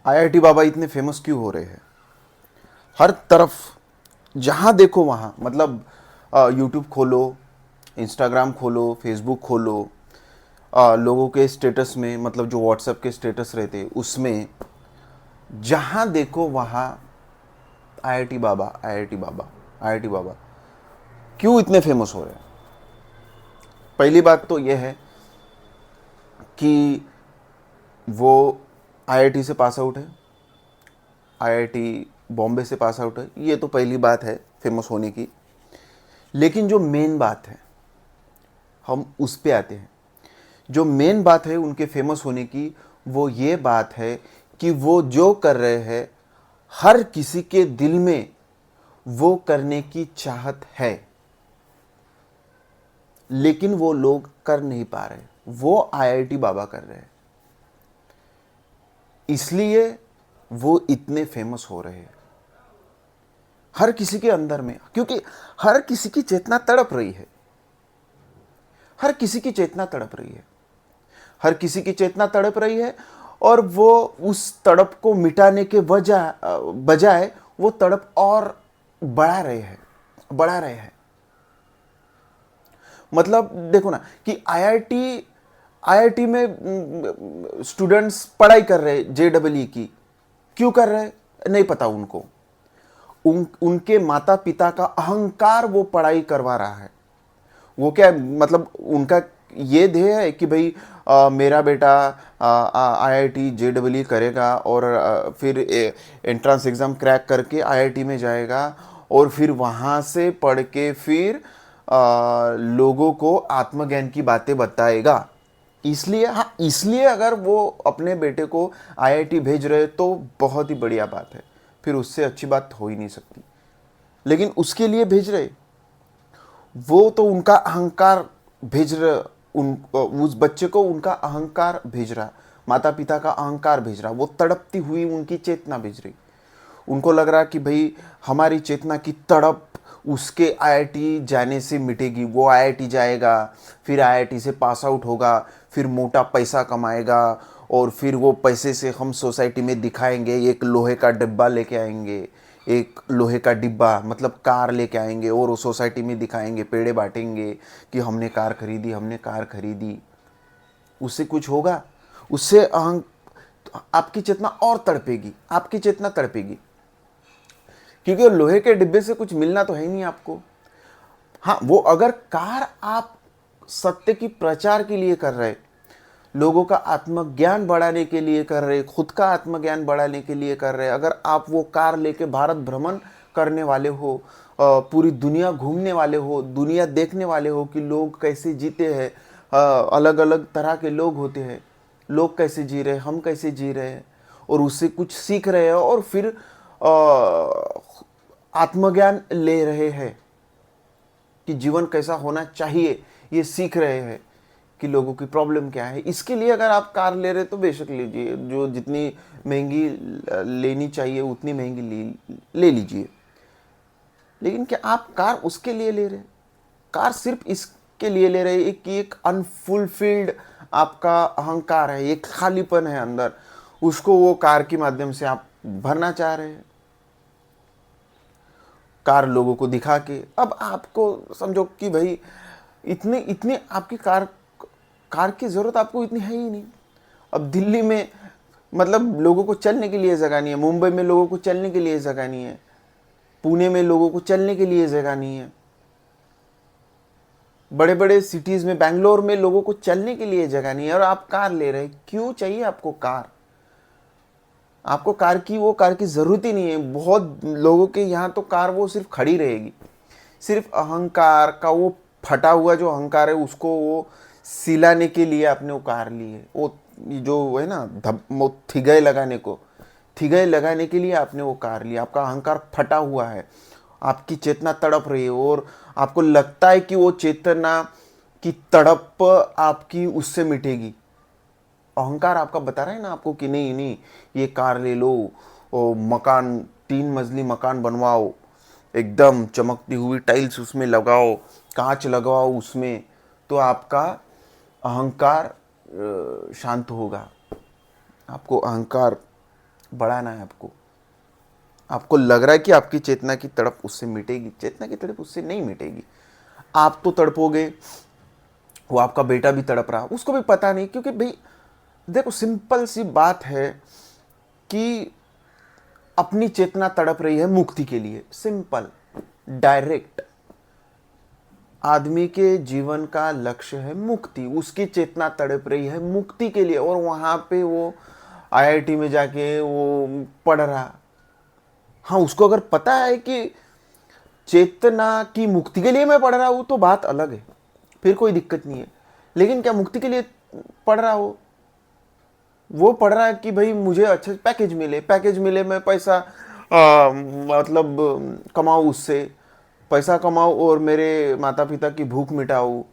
IIT बाबा इतने famous क्यों हो रहे हैं? हर तरफ जहाँ देखो वहाँ, मतलब यूट्यूब खोलो, इंस्टाग्राम खोलो, फेसबुक खोलो, लोगों के स्टेटस में, मतलब जो व्हाट्सएप के स्टेटस रहते उसमें जहाँ देखो वहाँ आईआईटी बाबा, आईआईटी बाबा, आईआईटी बाबा। क्यों इतने फेमस हो रहे हैं? पहली बात तो यह है कि वो आईआईटी से पास आउट है, आईआईटी बॉम्बे से पास आउट है, ये तो पहली बात है फेमस होने की। लेकिन जो मेन बात है, हम उस पे आते हैं। जो मेन बात है उनके फेमस होने की, वो ये बात है कि वो जो कर रहे हैं हर किसी के दिल में वो करने की चाहत है, लेकिन वो लोग कर नहीं पा रहे। वो आईआईटी बाबा कर रहे हैं, इसलिए वो इतने फेमस हो रहे हैं हर किसी के अंदर में, क्योंकि हर किसी की चेतना तड़प रही है। हर किसी की चेतना तड़प रही है। हर किसी की चेतना तड़प रही है, और वो उस तड़प को मिटाने के बजाय वो तड़प और बढ़ा रहे हैं। मतलब देखो ना कि आईआईटी आईआईटी में स्टूडेंट्स पढ़ाई कर रहे हैं जेडबलई की। क्यों कर रहे हैं? नहीं पता उनको। उनके माता पिता का अहंकार वो पढ़ाई करवा रहा है। वो क्या, मतलब उनका ये ध्येय है कि भाई मेरा बेटा आईआईटी जेडबलई करेगा और फिर एंट्रेंस एग्ज़ाम क्रैक करके आईआईटी में जाएगा, और फिर वहाँ से पढ़ के फिर लोगों को आत्मज्ञान की बातें बताएगा। इसलिए, हाँ, इसलिए अगर वो अपने बेटे को आईआईटी भेज रहे तो बहुत ही बढ़िया बात है, फिर उससे अच्छी बात हो ही नहीं सकती। लेकिन उसके लिए भेज रहे, वो तो उनका अहंकार भेज रहा, उस बच्चे को उनका अहंकार भेज रहा, माता पिता का अहंकार भेज रहा, वो तड़पती हुई उनकी चेतना भेज रही। उनको लग रहा कि भाई हमारी चेतना की तड़प उसके आईआईटी जाने से मिटेगी। वो आईआईटी जाएगा, फिर आईआईटी से पास आउट होगा, फिर मोटा पैसा कमाएगा, और फिर वो पैसे से हम सोसाइटी में दिखाएंगे, एक लोहे का डिब्बा लेके आएंगे, एक लोहे का डिब्बा मतलब कार लेके आएंगे, और वो सोसाइटी में दिखाएंगे, पेड़े बांटेंगे कि हमने कार खरीदी, हमने कार खरीदी। उससे कुछ होगा? उससे अहं आपकी चेतना और तड़पेगी, आपकी चेतना तड़पेगी, क्योंकि लोहे के डिब्बे से कुछ मिलना तो है ही नहीं आपको। हाँ, वो अगर कार आप सत्य की प्रचार के लिए कर रहे, लोगों का आत्मज्ञान बढ़ाने के लिए कर रहे, खुद का आत्मज्ञान बढ़ाने के लिए कर रहे, अगर आप वो कार लेके भारत भ्रमण करने वाले हो, पूरी दुनिया घूमने वाले हो, दुनिया देखने वाले हो कि लोग कैसे जीते हैं, अलग अलग तरह के लोग होते हैं, लोग कैसे जी रहे हैं, हम कैसे जी रहे हैं, और उससे कुछ सीख रहे हैं, और फिर आत्मज्ञान ले रहे हैं कि जीवन कैसा होना चाहिए, ये सीख रहे हैं कि लोगों की प्रॉब्लम क्या है। इसके लिए अगर आप कार ले रहे तो बेशक लीजिए, जो जितनी महंगी लेनी चाहिए उतनी महंगी ले लीजिए। लेकिन क्या आप कार उसके लिए ले रहे हैं? कार सिर्फ इसके लिए ले रहे हैं कि एक अनफुलफिल्ड आपका अहंकार है, एक खालीपन है अंदर, उसको वो कार के माध्यम से आप भरना चाह रहे हैं, कार लोगों को दिखा के। अब आपको समझो कि भाई इतने इतने आपकी कार कार की ज़रूरत आपको इतनी है ही नहीं। अब दिल्ली में मतलब लोगों को चलने के लिए जगह नहीं है, मुंबई में लोगों को चलने के लिए जगह नहीं है, पुणे में लोगों को चलने के लिए जगह नहीं है, बड़े बड़े सिटीज़ में, बैंगलोर में लोगों को चलने के लिए जगह नहीं है, और आप कार ले रहे हैं। क्यों चाहिए आपको कार? आपको कार की, वो कार की ज़रूरत ही नहीं है। बहुत लोगों के यहाँ तो कार वो सिर्फ खड़ी रहेगी, सिर्फ अहंकार का वो फटा हुआ जो अहंकार है उसको वो सिलाने के लिए आपने वो कार ली है। वो जो है ना वो थिगय लगाने के लिए आपने वो कार ली। आपका अहंकार फटा हुआ है, आपकी चेतना तड़प रही है, और आपको लगता है कि वो चेतना की तड़प आपकी उससे मिटेगी। अहंकार आपका बता रहा है ना आपको कि नहीं नहीं, ये कार ले लो, मकान 3 मंजिली मकान बनवाओ, एकदम चमकती हुई टाइल्स उसमें लगाओ, कांच लगवाओ उसमें, तो आपका अहंकार शांत होगा, आपको अहंकार बढ़ाना है आपको। आपको लग रहा है कि आपकी चेतना की तड़प उससे मिटेगी, चेतना की तड़प उससे नहीं मिटेगी। आप तो तड़पोगे, वो आपका बेटा भी तड़प रहा, उसको भी पता नहीं, क्योंकि भाई देखो सिंपल सी बात है कि अपनी चेतना तड़प रही है मुक्ति के लिए, सिंपल डायरेक्ट। आदमी के जीवन का लक्ष्य है मुक्ति, उसकी चेतना तड़प रही है मुक्ति के लिए, और वहां पे वो आईआईटी में जाके वो पढ़ रहा। हाँ, उसको अगर पता है कि चेतना की मुक्ति के लिए मैं पढ़ रहा हूं तो बात अलग है, फिर कोई दिक्कत नहीं है। लेकिन क्या मुक्ति के लिए पढ़ रहा हो? वो पढ़ रहा है कि भाई मुझे अच्छे पैकेज मिले, मैं पैसा मतलब कमाऊँ, उससे पैसा कमाऊँ और मेरे माता पिता की भूख मिटाऊँ,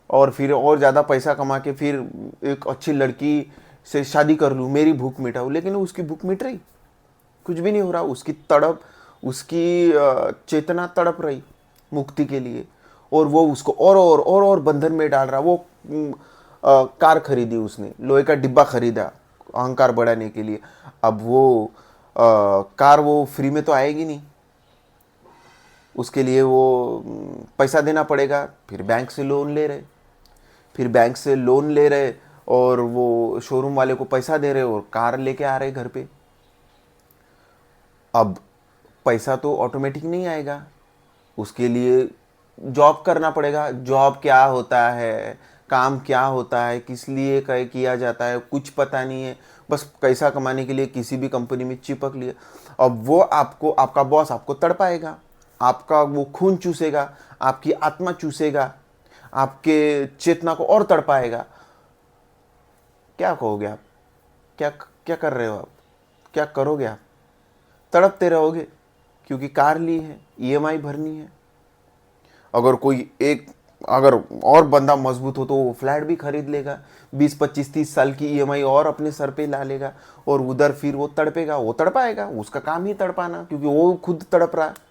और फिर और ज़्यादा पैसा कमा के फिर एक अच्छी लड़की से शादी कर लूँ, मेरी भूख मिटाऊँ। लेकिन उसकी भूख मिट रही, कुछ भी नहीं हो रहा। उसकी तड़प, उसकी चेतना तड़प रही मुक्ति के लिए, और वो उसको और बंधन में डाल रहा। वो कार खरीदी उसने, लोहे का डिब्बा खरीदा अहंकार बढ़ाने के लिए। अब वो कार वो फ्री में तो आएगी नहीं, उसके लिए वो पैसा देना पड़ेगा। फिर बैंक से लोन ले रहे, और वो शोरूम वाले को पैसा दे रहे और कार लेके आ रहे घर पे। अब पैसा तो ऑटोमेटिक नहीं आएगा, उसके लिए जॉब करना पड़ेगा। जॉब क्या होता है, काम क्या होता है, किस लिए किया जाता है, कुछ पता नहीं है, बस पैसा कमाने के लिए किसी भी कंपनी में चिपक लिए। अब वो आपको, आपका बॉस आपको तड़पाएगा, आपका वो खून चूसेगा, आपकी आत्मा चूसेगा, आपके चेतना को और तड़पाएगा। क्या कहोगे आप? क्या क्या कर रहे हो आप? क्या करोगे आप? तड़पते रहोगे, क्योंकि कार ली है, ईएमआई भरनी है। अगर कोई एक, अगर और बंदा मजबूत हो तो वो फ्लैट भी खरीद लेगा, 20 25 30 साल की ईएमआई और अपने सर पे ला लेगा, और उधर फिर वो तड़पेगा, वो तड़पाएगा, उसका काम ही तड़पाना, क्योंकि वो खुद तड़प रहा है।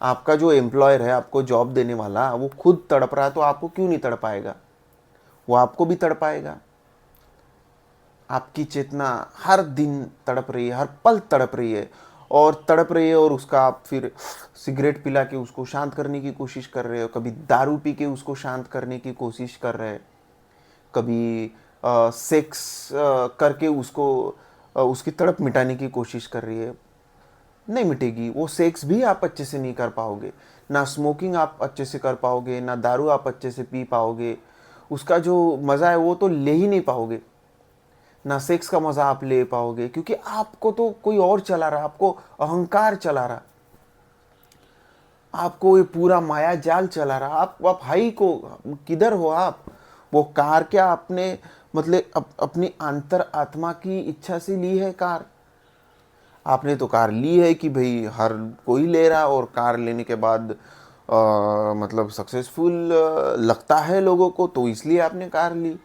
आपका जो एम्प्लॉयर है, आपको जॉब देने वाला, वो खुद तड़प रहा है, तो आपको क्यों नहीं तड़पाएगा? वो आपको भी तड़पाएगा। आपकी चेतना हर दिन तड़प रही है, हर पल तड़प रही है, और तड़प रही है, और उसका आप फिर सिगरेट पिला के उसको शांत करने की कोशिश कर रहे हो, कभी दारू पी के उसको शांत करने की कोशिश कर रहे हैं, कभी सेक्स करके उसको उसकी तड़प मिटाने की कोशिश कर रही है। नहीं मिटेगी। वो सेक्स भी आप अच्छे से नहीं कर पाओगे, ना स्मोकिंग आप अच्छे से कर पाओगे, ना दारू आप अच्छे से पी पाओगे। उसका जो मज़ा है वो तो ले ही नहीं पाओगे, ना सेक्स का मजा आप ले पाओगे, क्योंकि आपको तो कोई और चला रहा, आपको अहंकार चला रहा, आपको ये पूरा माया जाल चला रहा। आप हाई को किधर हो आप? वो कार क्या आपने मतलब अपनी अंतर आत्मा की इच्छा से ली है कार? आपने तो कार ली है कि भाई हर कोई ले रहा, और कार लेने के बाद मतलब सक्सेसफुल लगता है लोगों को, तो इसलिए आपने कार ली।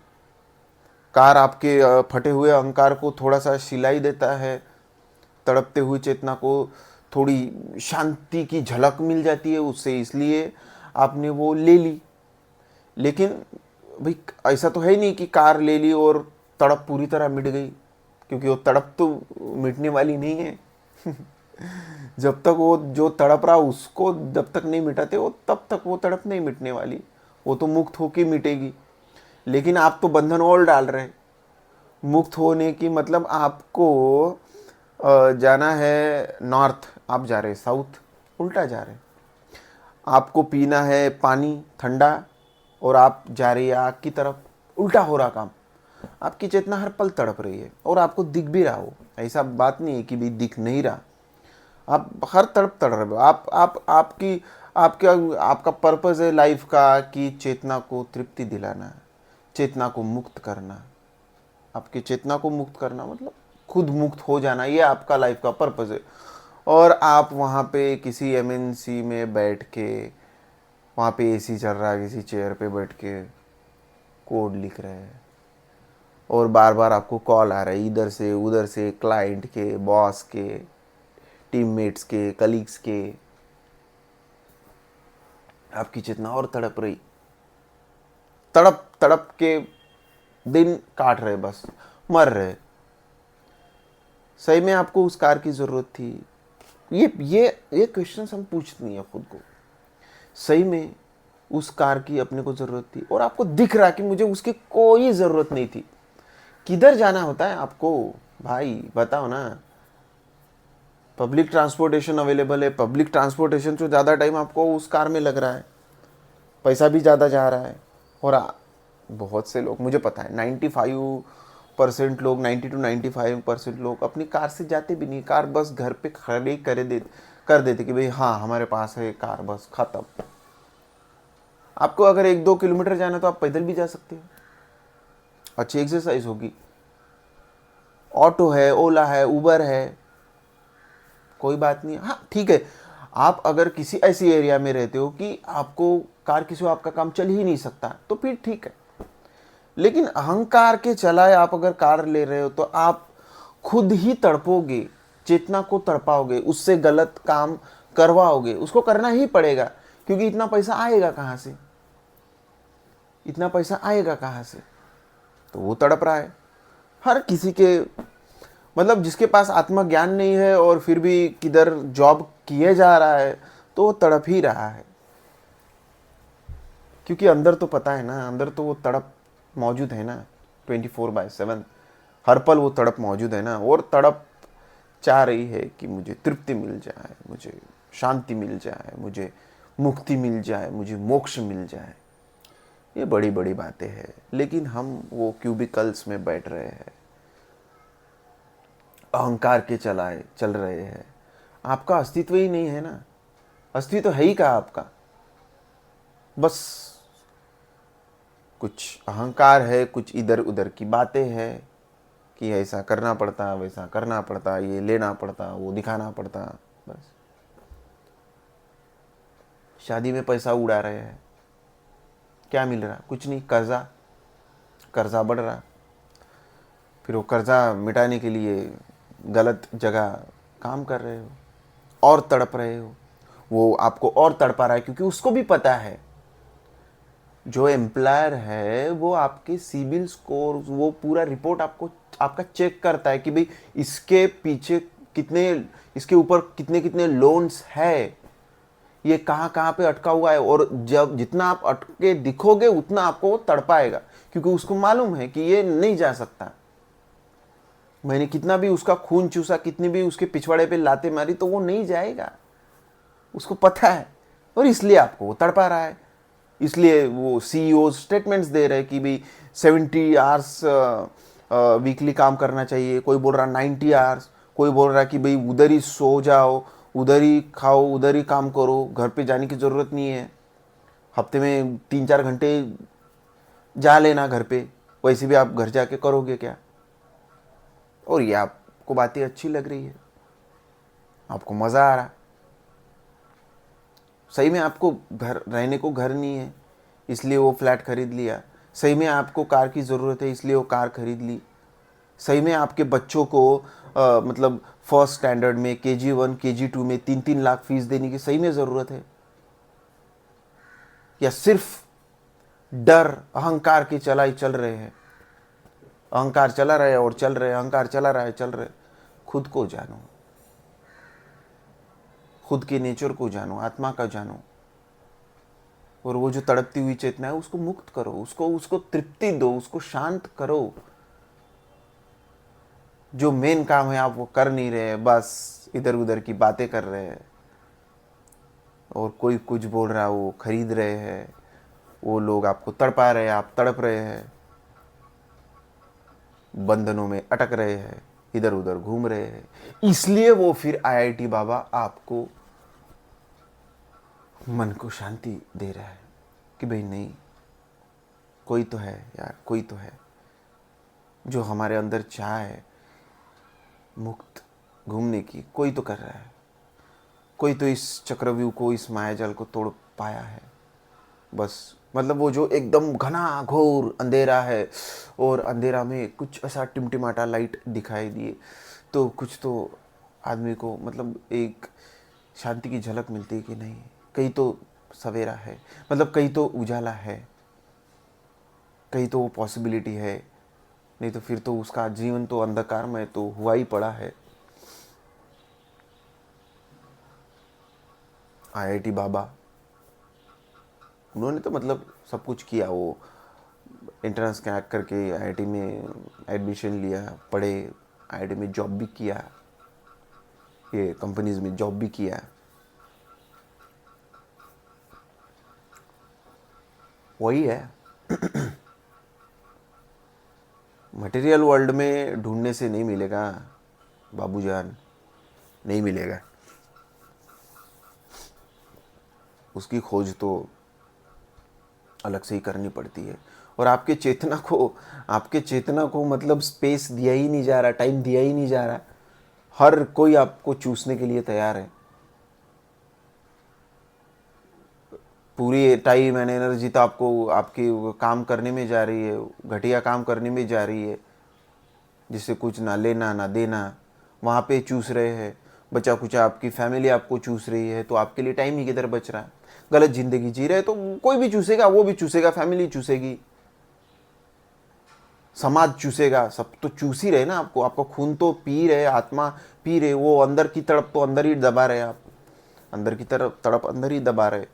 कार आपके फटे हुए अहंकार को थोड़ा सा सिलाई देता है, तड़पते हुई चेतना को थोड़ी शांति की झलक मिल जाती है उससे, इसलिए आपने वो ले ली। लेकिन भाई ऐसा तो है नहीं कि कार ले ली और तड़प पूरी तरह मिट गई, क्योंकि वो तड़प तो मिटने वाली नहीं है। जब तक वो जो तड़प रहा उसको जब तक नहीं मिटाते वो, तब तक वो तड़प नहीं मिटने वाली, वो तो मुक्त होके मिटेगी। लेकिन आप तो बंधन और डाल रहे हैं। मुक्त होने की मतलब आपको जाना है नॉर्थ, आप जा रहे हैं साउथ, उल्टा जा रहे हैं। आपको पीना है पानी ठंडा, और आप जा रही है आग की तरफ, उल्टा हो रहा काम। आपकी चेतना हर पल तड़प रही है, और आपको दिख भी रहा हो, ऐसा बात नहीं है कि भी दिख नहीं रहा। आप हर तरफ तड़ रहे हो। आप आपकी आपका आपका पर्पज़ है लाइफ का कि चेतना को तृप्ति दिलाना है, चेतना को मुक्त करना। आपकी चेतना को मुक्त करना मतलब खुद मुक्त हो जाना, ये आपका लाइफ का पर्पज़ है। और आप वहाँ पे किसी एमएनसी में बैठ के, वहाँ पे एसी चल रहा है, किसी चेयर पे बैठ के कोड लिख रहे हैं, और बार बार आपको कॉल आ रहा है इधर से उधर से, क्लाइंट के, बॉस के, टीममेट्स के, कलीग्स के। आपकी चेतना और तड़प रही, तड़प तड़प के दिन काट रहे, बस मर रहे। सही में आपको उस कार की ज़रूरत थी? ये क्वेश्चन हम पूछते नहीं है खुद को। सही में उस कार की अपने को ज़रूरत थी? और आपको दिख रहा कि मुझे उसकी कोई ज़रूरत नहीं थी। किधर जाना होता है आपको भाई, बताओ ना। पब्लिक ट्रांसपोर्टेशन अवेलेबल है, पब्लिक ट्रांसपोर्टेशन से ज़्यादा टाइम आपको उस कार में लग रहा है, पैसा भी ज़्यादा जा रहा है। और बहुत से लोग, मुझे पता है 95% लोग, 90 to 95% लोग अपनी कार से जाते भी नहीं। कार बस घर पे खड़े कर देते कि भाई हाँ हमारे पास है कार, बस ख़त्म। आपको अगर 1-2 किलोमीटर जाना तो आप पैदल भी जा सकते हो, अच्छी एक्सरसाइज होगी। ऑटो है, ओला है, उबर है, कोई बात नहीं। हाँ ठीक है, आप अगर किसी ऐसी एरिया में रहते हो कि आपको कार की सिवा आपका काम चल ही नहीं सकता, तो फिर ठीक है। लेकिन अहंकार के चलाए आप अगर कार ले रहे हो तो आप खुद ही तड़पोगे, चेतना को तड़पाओगे, उससे गलत काम करवाओगे। उसको करना ही पड़ेगा, क्योंकि इतना पैसा आएगा कहाँ से? इतना पैसा आएगा कहाँ से? तो वो तड़प रहा है। हर किसी के, मतलब जिसके पास आत्मज्ञान नहीं है और फिर भी किधर जॉब किए जा रहा है, तो वो तड़प ही रहा है। क्योंकि अंदर तो पता है ना, अंदर तो वो तड़प मौजूद है ना, 24/7 हर पल वो तड़प मौजूद है ना। और तड़प चाह रही है कि मुझे तृप्ति मिल जाए, मुझे शांति मिल जाए, मुझे मुक्ति मिल जाए, मुझे मोक्ष मिल जाए। ये बड़ी बड़ी बातें हैं, लेकिन हम वो क्यूबिकल्स में बैठ रहे हैं, अहंकार के चल रहे हैं। आपका अस्तित्व ही नहीं है ना, अस्तित्व है ही कहाँ आपका? बस कुछ अहंकार है, कुछ इधर उधर की बातें हैं कि ऐसा करना पड़ता, वैसा करना पड़ता, ये लेना पड़ता, वो दिखाना पड़ता। बस शादी में पैसा उड़ा रहे हैं, क्या मिल रहा? कुछ नहीं, कर्जा बढ़ रहा। फिर वो कर्जा मिटाने के लिए गलत जगह काम कर रहे हो और तड़प रहे हो। वो आपको और तड़पा रहा है, क्योंकि उसको भी पता है, जो एम्प्लॉयर है वो आपके सिबिल स्कोर, वो पूरा रिपोर्ट आपको आपका चेक करता है कि भाई इसके पीछे कितने, इसके ऊपर कितने कितने लोन्स है, ये कहाँ कहाँ पे अटका हुआ है। और जब जितना आप अटके दिखोगे उतना आपको वो तड़पाएगा, क्योंकि उसको मालूम है कि ये नहीं जा सकता। मैंने कितना भी उसका खून चूसा, कितनी भी उसके पिछवाड़े पे लाते मारी, तो वो नहीं जाएगा, उसको पता है। और इसलिए आपको वो तड़पा रहा है। इसलिए वो सीईओ स्टेटमेंट्स दे रहे हैं कि भाई 70 आवर्स वीकली काम करना चाहिए। कोई बोल रहा 90 आवर्स, कोई बोल रहा कि भाई उधर ही सो जाओ, उधर ही खाओ, उधर ही काम करो, घर पे जाने की ज़रूरत नहीं है। हफ्ते में 3-4 घंटे जा लेना घर पे, वैसे भी आप घर जाके करोगे क्या? और ये आपको बातें अच्छी लग रही है, आपको मज़ा आ रहा। सही में आपको घर रहने को घर नहीं है, इसलिए वो फ्लैट खरीद लिया। सही में आपको कार की ज़रूरत है, इसलिए वो कार खरीद ली। सही में आपके बच्चों को मतलब फर्स्ट स्टैंडर्ड में, KG1 KG2 में 3-3 लाख फीस देने की सही में ज़रूरत है? या सिर्फ डर अहंकार के चल रहे हैं? अहंकार चला रहा है और चल रहे, अहंकार चला रहा है चल रहे। खुद को जानो, खुद के नेचर को जानो, आत्मा का जानो। और वो जो तड़पती हुई चेतना है उसको मुक्त करो, उसको उसको तृप्ति दो, उसको शांत करो। जो मेन काम है आप वो कर नहीं रहे, बस इधर उधर की बातें कर रहे हैं। और कोई कुछ बोल रहा है वो खरीद रहे हैं, वो लोग आपको तड़पा रहे हैं, आप तड़प रहे हैं, बंधनों में अटक रहे हैं, इधर उधर घूम रहे हैं। इसलिए वो फिर IIT बाबा आपको मन को शांति दे रहा है कि भाई नहीं, कोई तो है यार, कोई तो है जो हमारे अंदर चाह है मुक्त घूमने की, कोई तो कर रहा है। कोई तो इस चक्रव्यूह को, इस मायाजाल को तोड़ पाया है। बस मतलब वो जो एकदम घना घोर अंधेरा है, और अंधेरा में कुछ ऐसा टिमटिमाटा लाइट दिखाई दिए, तो कुछ तो आदमी को मतलब एक शांति की झलक मिलती है कि नहीं, कहीं तो सवेरा है, मतलब कहीं तो उजाला है, कहीं तो वो पॉसिबिलिटी है। नहीं तो फिर तो उसका जीवन तो अंधकार में तो हुआ ही पड़ा है। आईआईटी बाबा, उन्होंने तो मतलब सब कुछ किया। वो एंट्रेंस क्रैक करके आईआईटी में एडमिशन लिया, पढ़े, आईआईटी में जॉब भी किया, ये कंपनीज में जॉब भी किया। वही है, मटेरियल वर्ल्ड में ढूंढने से नहीं मिलेगा बाबूजान, नहीं मिलेगा। उसकी खोज तो अलग से ही करनी पड़ती है। और आपके चेतना को मतलब स्पेस दिया ही नहीं जा रहा, टाइम दिया ही नहीं जा रहा। हर कोई आपको चूसने के लिए तैयार है। पूरी टाइम एंड एनर्जी तो आपको आपके काम करने में जा रही है, घटिया काम करने में जा रही है, जिससे कुछ ना लेना ना देना, वहाँ पे चूस रहे हैं। बचा कुछ आपकी फैमिली आपको चूस रही है, तो आपके लिए टाइम ही किधर बच रहा है। गलत ज़िंदगी जी रहे तो कोई भी चूसेगा, वो भी चूसेगा, फैमिली चूसेगी, समाज चूसेगा, सब तो चूस ही रहे ना आपको। आपका खून तो पी रहे, आत्मा पी रहे, वो अंदर की तड़प तो अंदर ही दबा रहे आप, अंदर की तरफ तड़प अंदर ही दबा रहे।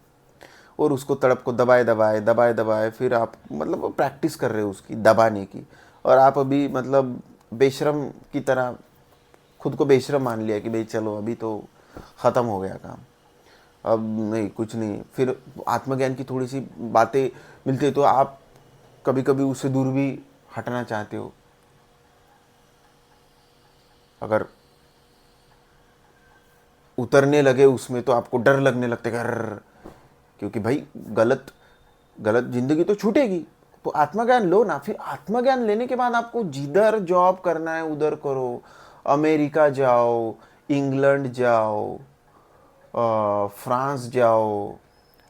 और उसको तड़प को दबाए दबाए दबाए दबाए फिर आप मतलब प्रैक्टिस कर रहे हो उसकी दबाने की। और आप अभी मतलब बेशरम की तरह खुद को बेशरम मान लिया कि भाई चलो अभी तो ख़त्म हो गया काम, अब नहीं कुछ नहीं। फिर आत्मज्ञान की थोड़ी सी बातें मिलती है तो आप कभी कभी उससे दूर भी हटना चाहते हो। अगर उतरने लगे उसमें तो आपको डर लगने लगता है, घर, क्योंकि भाई गलत गलत ज़िंदगी तो छूटेगी। तो आत्मज्ञान लो ना, फिर आत्मज्ञान लेने के बाद आपको जिधर जॉब करना है उधर करो। अमेरिका जाओ, इंग्लैंड जाओ, फ्रांस जाओ,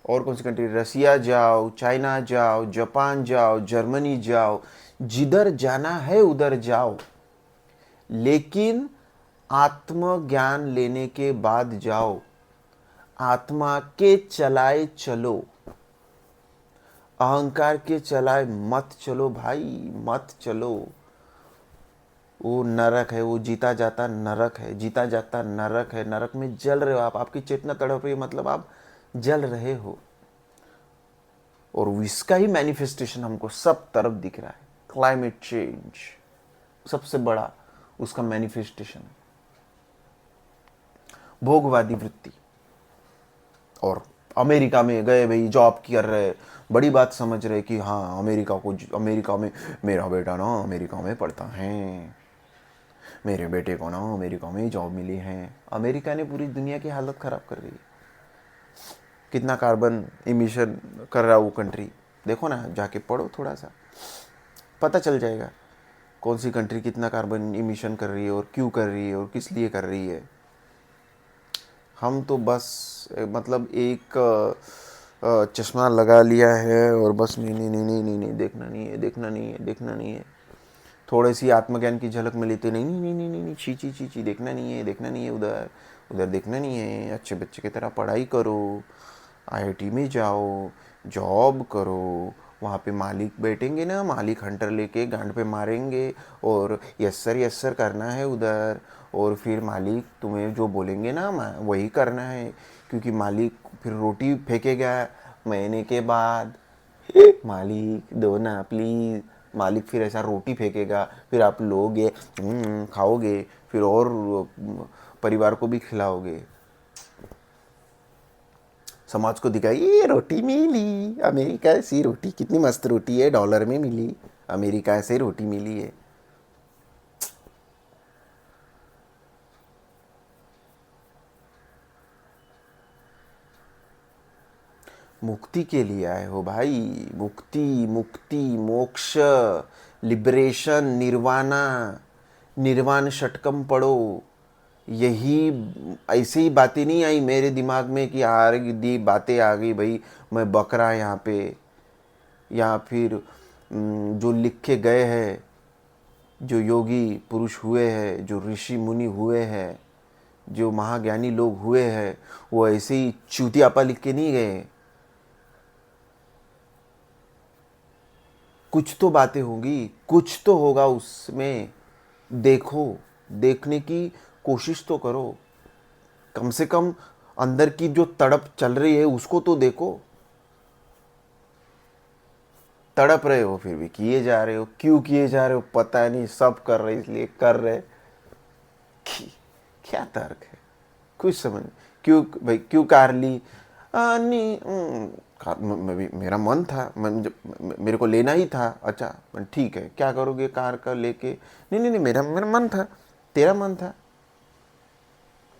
और कौन सी कंट्री, रसिया जाओ, चाइना जाओ, जापान जाओ, जर्मनी जाओ, जिधर जाना है उधर जाओ। लेकिन आत्मज्ञान लेने के बाद जाओ, आत्मा के चलाए चलो, अहंकार के चलाए मत चलो भाई, मत चलो। वो नरक है, वो जीता जाता नरक है, जीता जाता नरक है। नरक में जल रहे हो आप, आपकी चेतना तड़प रही है, मतलब आप जल रहे हो। और इसका ही मैनिफेस्टेशन हमको सब तरफ दिख रहा है। क्लाइमेट चेंज सबसे बड़ा उसका मैनिफेस्टेशन है, भोगवादी वृत्ति। और अमेरिका में गए भाई, जॉब कर रहे, बड़ी बात समझ रहे कि हाँ अमेरिका में मेरा बेटा ना अमेरिका में पढ़ता है, मेरे बेटे को ना अमेरिका में जॉब मिली है। अमेरिका ने पूरी दुनिया की हालत ख़राब कर रही है। कितना कार्बन इमिशन कर रहा है वो कंट्री, देखो ना, जाके पढ़ो थोड़ा सा, पता चल जाएगा कौन सी कंट्री कितना कार्बन इमिशन कर रही है और क्यों कर रही है और किस लिए कर रही है। हम तो बस मतलब एक चश्मा लगा लिया है और बस नहीं नहीं नहीं नहीं नहीं नहीं, देखना नहीं है, देखना नहीं है, देखना नहीं है। थोड़ी सी आत्मज्ञान की झलक मिली तो नहीं नहीं नहीं नहीं नहीं, छी छी छी छी, देखना नहीं है, देखना नहीं है, उधर उधर देखना नहीं है। अच्छे बच्चे की तरह पढ़ाई करो, आईआईटी में जाओ, जॉब करो, वहाँ पे मालिक बैठेंगे ना, मालिक हंटर लेके गांड पे मारेंगे और यस सर करना है उधर। और फिर मालिक तुम्हें जो बोलेंगे ना वही करना है, क्योंकि मालिक फिर रोटी फेंकेगा महीने के बाद। मालिक दो ना प्लीज़, मालिक फिर ऐसा रोटी फेंकेगा, फिर आप लोगे, खाओगे, फिर और परिवार को भी खिलाओगे। समाज को दिखाई ये रोटी मिली, अमेरिका से रोटी, कितनी मस्त रोटी है, डॉलर में मिली, अमेरिका से रोटी मिली है। मुक्ति के लिए आए हो भाई, मुक्ति, मुक्ति, मोक्ष, लिबरेशन, निर्वाणा, निर्वाण षटकम पढ़ो। यही ऐसे ही बातें नहीं आई मेरे दिमाग में कि यार दी बातें आ गई भाई, मैं बकरा यहाँ पे, या फिर जो लिखे गए हैं, जो योगी पुरुष हुए हैं, जो ऋषि मुनि हुए हैं, जो महाज्ञानी लोग हुए हैं, वो ऐसे ही चूतियापा लिख के नहीं गए। कुछ तो बातें होंगी, कुछ तो होगा उसमें। देखो, देखने की कोशिश तो करो, कम से कम अंदर की जो तड़प चल रही है उसको तो देखो। तड़प रहे हो फिर भी किए जा रहे हो, क्यों किए जा रहे हो पता नहीं, सब कर रहे इसलिए कर रहे। क्या तर्क है, कुछ समझ नहीं। क्यों भाई, क्यों कार ली? नहीं मैं भी, मेरा मन था, मेरे को लेना ही था। अच्छा ठीक है, क्या करोगे कार का लेके? नहीं नहीं नहीं, मेरा मेरा मन था। तेरा मन था,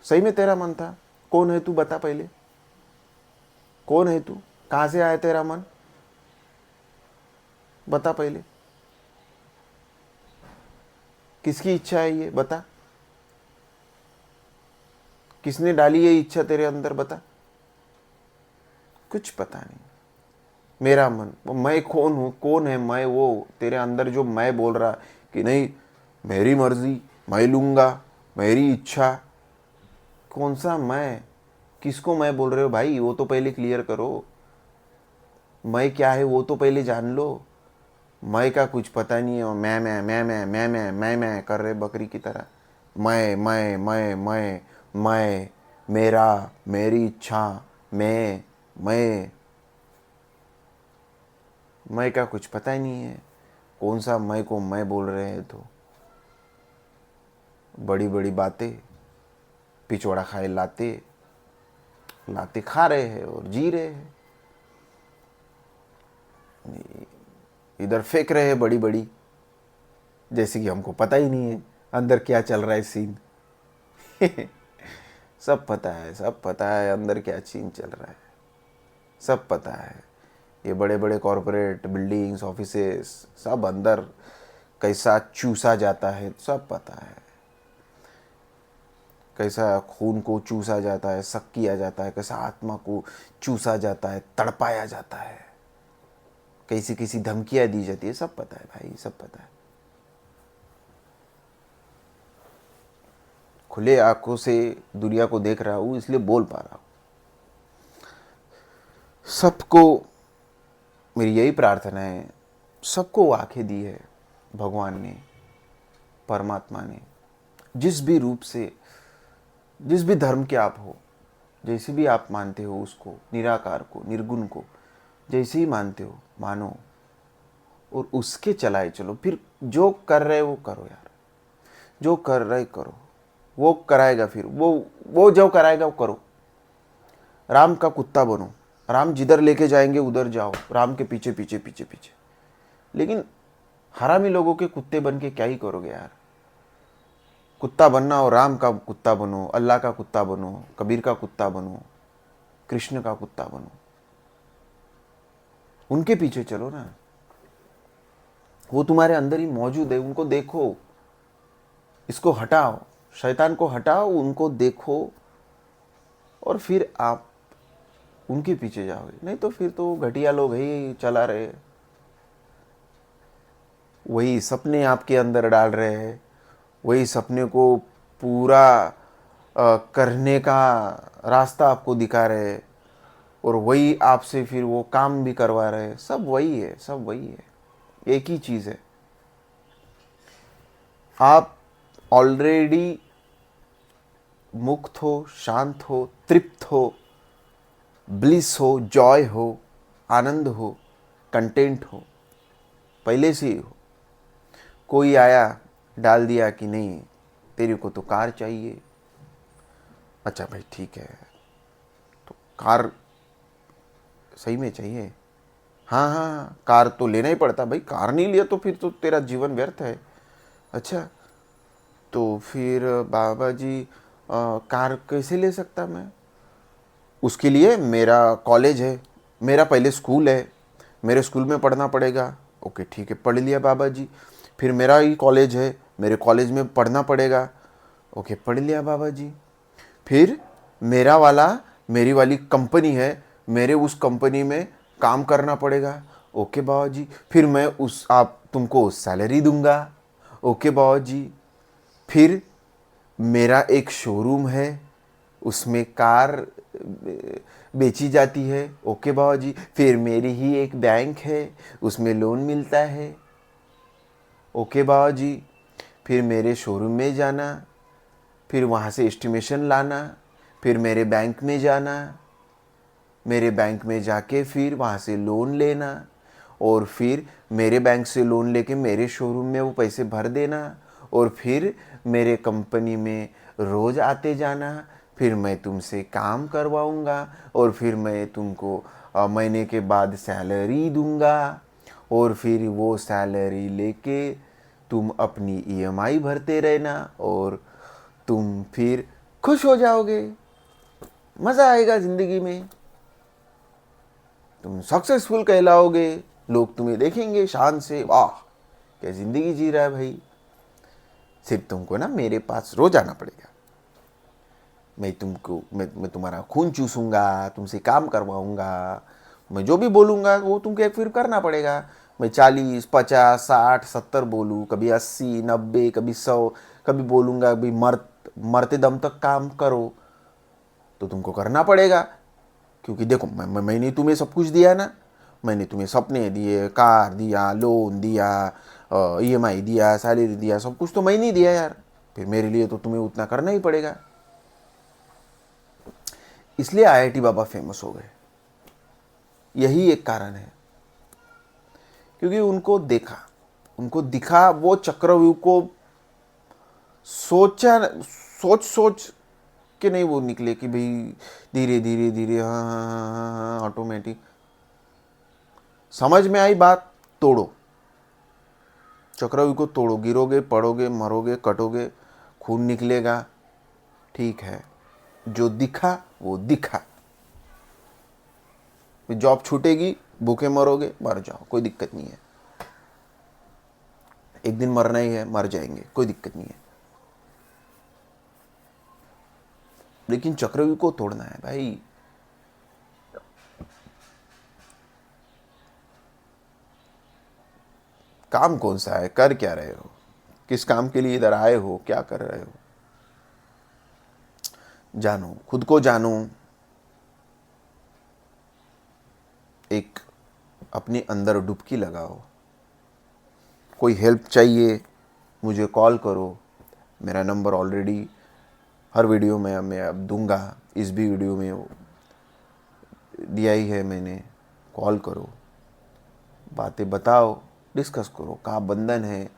सही में तेरा मन था। कौन है तू बता पहले, कौन है तू, कहाँ से आया तेरा मन, बता पहले। किसकी इच्छा है ये बता, किसने डाली ये इच्छा तेरे अंदर बता। कुछ पता नहीं। मेरा मन, मैं कौन हूँ, कौन है मैं? वो तेरे अंदर जो मैं बोल रहा कि नहीं मेरी मर्जी, मैं लूँगा, मेरी इच्छा, कौन सा मैं? किसको मैं बोल रहे हो भाई? वो तो पहले क्लियर करो, मैं क्या है वो तो पहले जान लो। मैं का कुछ पता नहीं है, और मैं कर रहे बकरी की तरह। मैं, मेरा, मेरी इच्छा, मैं का कुछ पता ही नहीं है। कौन सा मैं को मैं बोल रहे हैं? तो बड़ी बड़ी बातें, पिछवाड़ा खाए लाते लाते खा रहे हैं और जी रहे हैं, इधर फेंक रहे हैं बड़ी बड़ी, जैसे कि हमको पता ही नहीं है अंदर क्या चल रहा है सीन। सब पता है, सब पता है अंदर क्या सीन चल रहा है, सब पता है। ये बड़े बड़े कॉरपोरेट बिल्डिंग्स, ऑफिसेस, सब अंदर कैसा चूसा जाता है सब पता है। कैसा खून को चूसा जाता है, शक किया जाता है, कैसा आत्मा को चूसा जाता है, तड़पाया जाता है, कैसी कैसी धमकियां दी जाती है, सब पता है भाई, सब पता है। खुले आंखों से दुनिया को देख रहा हूँ इसलिए बोल पा रहा हूँ। सबको मेरी यही प्रार्थना है, सबको आंखें दी है भगवान ने, परमात्मा ने, जिस भी रूप से, जिस भी धर्म के आप हो, जैसे भी आप मानते हो उसको, निराकार को, निर्गुण को, जैसे ही मानते हो मानो और उसके चलाए चलो। फिर जो कर रहे वो करो यार, जो कर रहे करो, वो कराएगा। फिर वो जो कराएगा वो करो। राम का कुत्ता बनो, राम जिधर लेके जाएंगे उधर जाओ, राम के पीछे पीछे पीछे पीछे। लेकिन हरामी लोगों के कुत्ते बन के क्या ही करोगे यार? कुत्ता बनना हो, राम का कुत्ता बनो, अल्लाह का कुत्ता बनो, कबीर का कुत्ता बनो, कृष्ण का कुत्ता बनो, उनके पीछे चलो ना। वो तुम्हारे अंदर ही मौजूद है, उनको देखो, इसको हटाओ, शैतान को हटाओ, उनको देखो, और फिर आप उनके पीछे जाओगे। नहीं तो फिर तो घटिया लोग ही चला रहे, वही सपने आपके अंदर डाल रहे हैं, वही सपने को पूरा करने का रास्ता आपको दिखा रहे हैं, और वही आपसे फिर वो काम भी करवा रहे हैं। सब वही है, सब वही है, एक ही चीज़ है। आप ऑलरेडी मुक्त हो, शांत हो, तृप्त हो, ब्लिस हो, जॉय हो, आनंद हो, कंटेंट हो, पहले से ही हो। कोई आया डाल दिया कि नहीं तेरे को तो कार चाहिए, अच्छा भाई ठीक है, तो कार सही में चाहिए, हाँ हाँ हाँ, कार तो लेना ही पड़ता भाई, कार नहीं लिया तो फिर तो तेरा जीवन व्यर्थ है। अच्छा तो फिर बाबा जी कार कैसे ले सकता मैं? उसके लिए मेरा कॉलेज है, मेरा पहले स्कूल है, मेरे स्कूल में पढ़ना पड़ेगा। ओके ठीक है, पढ़ लिया बाबा जी। फिर मेरा ही कॉलेज है, मेरे कॉलेज में पढ़ना पड़ेगा। ओके पढ़ लिया बाबा जी। फिर मेरी वाली कंपनी है, मेरे उस कंपनी में काम करना पड़ेगा। ओके बाबा जी। फिर मैं तुमको सैलरी दूंगा। ओके बाबा जी। फिर मेरा एक शोरूम है, उसमें कार बेची जाती है। ओके बाबा जी। फिर मेरी ही एक बैंक है, उसमें लोन मिलता है। ओके बाबा जी। फिर मेरे शोरूम में जाना, फिर वहाँ से एस्टिमेशन लाना, फिर मेरे बैंक में जाना, मेरे बैंक में जाके फिर वहाँ से लोन लेना, और फिर मेरे बैंक से लोन लेके मेरे शोरूम में वो पैसे भर देना, और फिर मेरे कंपनी में रोज़ आते जाना, फिर मैं तुमसे काम करवाऊँगा, और फिर मैं तुमको महीने के बाद सैलरी दूँगा, और फिर वो सैलरी लेके तुम अपनी ईएमआई भरते रहना, और तुम फिर खुश हो जाओगे, मज़ा आएगा ज़िंदगी में, तुम सक्सेसफुल कहलाओगे, लोग तुम्हें देखेंगे शान से, वाह क्या ज़िंदगी जी रहा है भाई। सिर्फ तुमको ना मेरे पास रोज आना पड़ेगा, मैं तुम्हारा खून चूसूंगा, तुमसे काम करवाऊंगा, मैं जो भी बोलूँगा वो तुमको फिर करना पड़ेगा। मैं 40, 50, 60, 70 बोलूँ, कभी 80, 90, कभी 100, कभी बोलूँगा कभी मरते दम तक काम करो, तो तुमको करना पड़ेगा। क्योंकि देखो मैंने तुम्हें सब कुछ दिया ना, मैंने तुम्हें सपने दिए, कार दिया, लोन दिया, ईएमआई दिया, सैलरी दिया, सब कुछ तो मैंने दिया यार, फिर मेरे लिए तो तुम्हें उतना करना ही पड़ेगा। इसलिए आईआईटी बाबा फेमस हो गए, यही एक कारण है, क्योंकि उनको दिखा वो चक्रव्यूह को, सोच सोच के नहीं वो निकले कि भाई धीरे धीरे धीरे, हाँ हाँ हाँ हाँ ऑटोमेटिक, समझ में आई बात, तोड़ो चक्रव्यूह को, तोड़ो, गिरोगे, पड़ोगे, मरोगे, कटोगे, खून निकलेगा, ठीक है, जो दिखा वो दिखा, जॉब छूटेगी, भूखे मरोगे, मर जाओ, कोई दिक्कत नहीं है, एक दिन मरना ही है, मर जाएंगे, कोई दिक्कत नहीं है, लेकिन चक्रव्यूह को तोड़ना है भाई। काम कौन सा है, कर क्या रहे हो, किस काम के लिए इधर आए हो, क्या कर रहे हो, जानो, खुद को जानो, एक अपने अंदर डुबकी लगाओ। कोई हेल्प चाहिए मुझे कॉल करो, मेरा नंबर ऑलरेडी हर वीडियो में मैं अब दूंगा, इस भी वीडियो में दिया ही है मैंने, कॉल करो, बातें बताओ, डिस्कस करो, कहाँ बंधन है,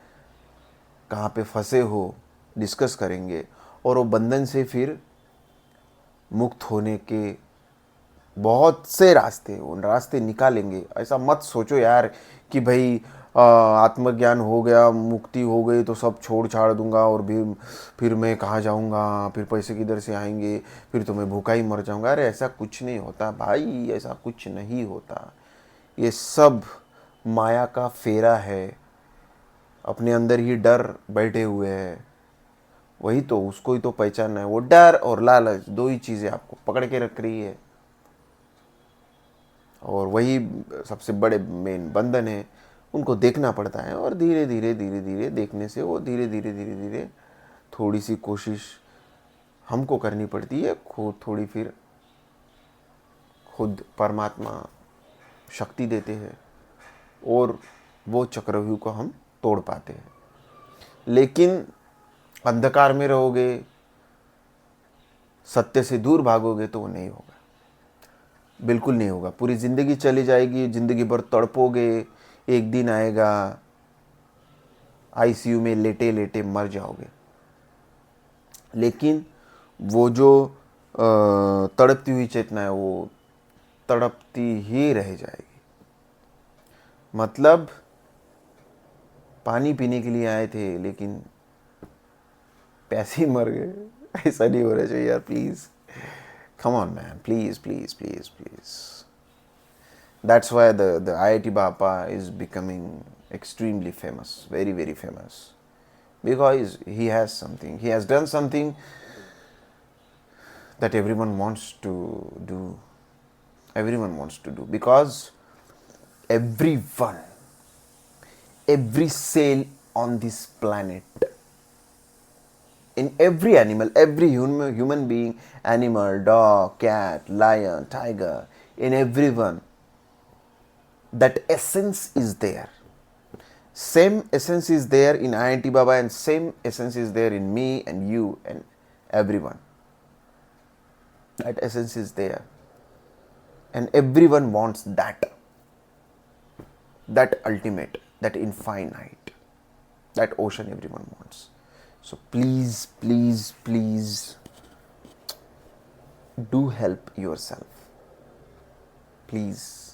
कहाँ पे फंसे हो, डिस्कस करेंगे, और वो बंधन से फिर मुक्त होने के बहुत से रास्ते, उन रास्ते निकालेंगे। ऐसा मत सोचो यार कि भाई आत्मज्ञान हो गया, मुक्ति हो गई तो सब छोड़ छाड़ दूंगा, और भी फिर मैं कहाँ जाऊंगा, फिर पैसे किधर से आएंगे, फिर तो मैं भूखा ही मर जाऊंगा। अरे ऐसा कुछ नहीं होता भाई, ऐसा कुछ नहीं होता, ये सब माया का फेरा है, अपने अंदर ही डर बैठे हुए हैं, वही तो, उसको ही तो पहचानना है। वो डर और लालच, दो ही चीज़ें आपको पकड़ के रख रही है, और वही सबसे बड़े मेन बंधन है, उनको देखना पड़ता है, और धीरे धीरे धीरे धीरे देखने से वो धीरे धीरे धीरे धीरे थोड़ी सी कोशिश हमको करनी पड़ती है, खुद थोड़ी, फिर खुद परमात्मा शक्ति देते हैं, और वो चक्रव्यूह को हम तोड़ पाते हैं। लेकिन अंधकार में रहोगे, सत्य से दूर भागोगे तो वो नहीं होगा, बिल्कुल नहीं होगा। पूरी ज़िंदगी चली जाएगी, ज़िंदगी भर तड़पोगे, एक दिन आएगा आईसीयू में लेटे लेटे मर जाओगे। लेकिन वो जो तड़पती हुई चेतना है, वो तड़पती ही रह जाएगी। मतलब पानी पीने के लिए आए थे लेकिन प्यासे ही मर गए, ऐसा नहीं होना चाहिए यार, please, come on man, please please please please. That's why the IIT Bapa is becoming extremely famous, very very famous, because he has something, he has done something that everyone wants to do, everyone wants to do, because everyone, every cell on this planet, in every animal, every human being, animal, dog, cat, lion, tiger, in everyone, that essence is there. Same essence is there in IIT Baba, and same essence is there in me and you and everyone. That essence is there, and everyone wants that. That ultimate, that infinite, that ocean everyone wants. So please, please, please do help yourself. Please.